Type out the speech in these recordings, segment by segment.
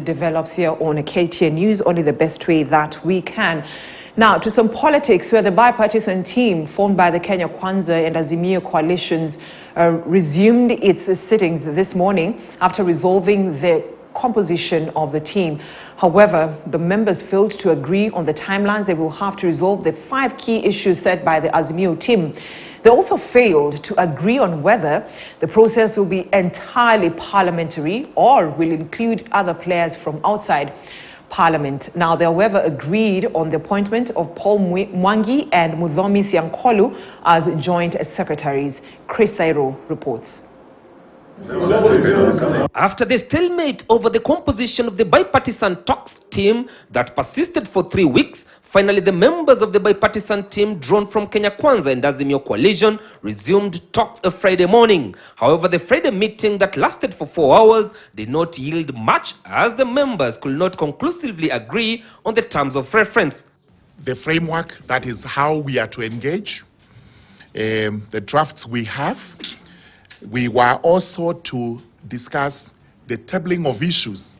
develops here on KTN News, only the best way that we can. Now, to some politics, where the bipartisan team formed by the Kenya Kwanza and Azimio coalitions resumed its sittings this morning after resolving the composition of the team. However, the members failed to agree on the timelines they will have to resolve the 5 key issues set by the Azimio team. They also failed to agree on whether the process will be entirely parliamentary or will include other players from outside Parliament. Now, they however agreed on the appointment of Paul Mwangi and Muthomi Thiankolu as joint secretaries. Chris Sairo reports. After the stalemate over the composition of the bipartisan talks team that persisted for 3 weeks, finally the members of the bipartisan team drawn from Kenya Kwanza and Azimio coalition resumed talks a Friday morning. However, the Friday meeting that lasted for 4 hours did not yield much, as the members could not conclusively agree on the terms of reference. The framework, that is how we are to engage, the drafts we have. We were also to discuss the tabling of issues.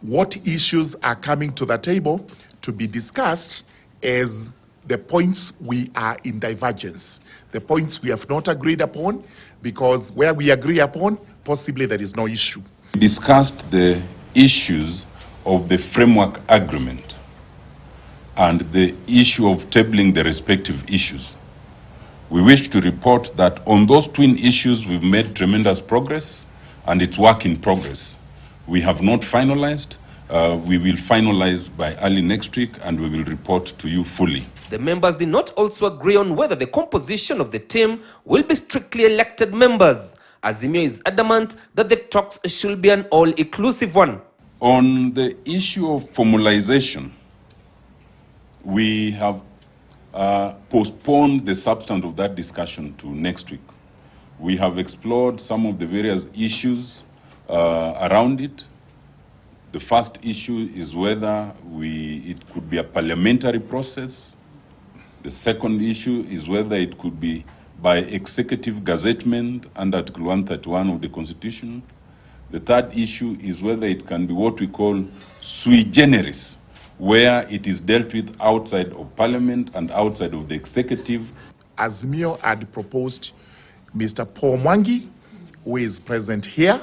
What issues are coming to the table to be discussed as the points we are in divergence, the points we have not agreed upon, because where we agree upon, possibly there is no issue. We discussed the issues of the framework agreement and the issue of tabling the respective issues. We wish to report that on those twin issues we've made tremendous progress, and it's work in progress. We have not finalized. We will finalize by early next week, and we will report to you fully. The members did not also agree on whether the composition of the team will be strictly elected members. Azimio is adamant that the talks should be an all-inclusive one. On the issue of formalization, we have postponed the substance of that discussion to next week. We have explored some of the various issues around it. The first issue is whether it could be a parliamentary process. The second issue is whether it could be by executive gazettement under Article 131 of the Constitution. The third issue is whether it can be what we call sui generis, where it is dealt with outside of Parliament and outside of the executive. Azimio had proposed Mr. Paul Mwangi, who is present here,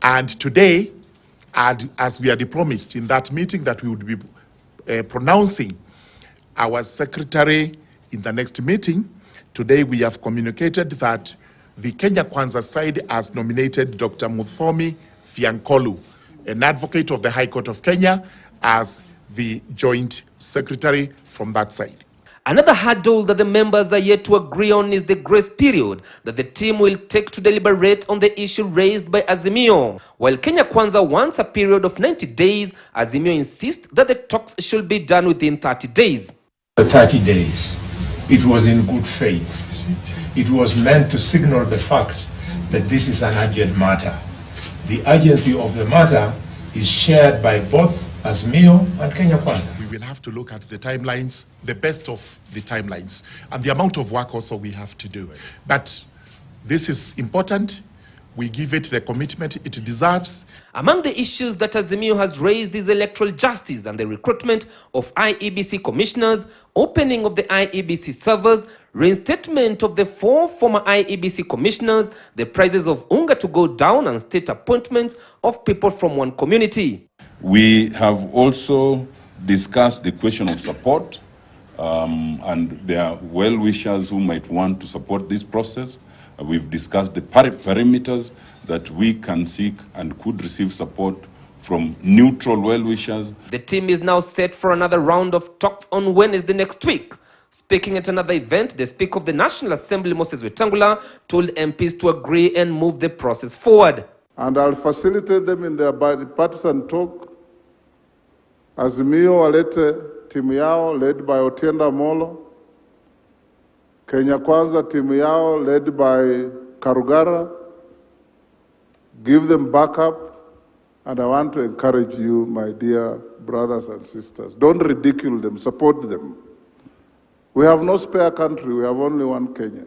and today, as we had promised in that meeting that we would be pronouncing our secretary in the next meeting, today we have communicated that the Kenya Kwanza side has nominated Dr. Muthomi Thiankolu, an advocate of the High Court of Kenya, as the joint secretary from that side. Another hurdle that the members are yet to agree on is the grace period that the team will take to deliberate on the issue raised by Azimio. While Kenya Kwanza wants a period of 90 days, Azimio insists that the talks should be done within 30 days. The 30 days, it was in good faith. It was meant to signal the fact that this is an urgent matter. The urgency of the matter is shared by both Azimio and Kenya Kwanza. We will have to look at the timelines, the best of the timelines, and the amount of work also we have to do. But this is important. We give it the commitment it deserves. Among the issues that Azimio has raised is electoral justice and the recruitment of IEBC commissioners, opening of the IEBC servers, reinstatement of the 4 former IEBC commissioners, the prices of unga to go down, and state appointments of people from one community. We have also discussed the question of support, and there are well-wishers who might want to support this process. We've discussed the parameters that we can seek and could receive support from neutral well-wishers. The team is now set for another round of talks on Wednesday next week. Speaking at another event, the Speaker of the National Assembly, Moses Wetangula, told MPs to agree and move the process forward. And I'll facilitate them in their bipartisan talk. Azimio walete timu yao led by Otienda Molo. Kenya Kwanza timu yao led by Karugara. Give them backup. And I want to encourage you, my dear brothers and sisters, don't ridicule them, support them. We have no spare country, we have only one Kenya.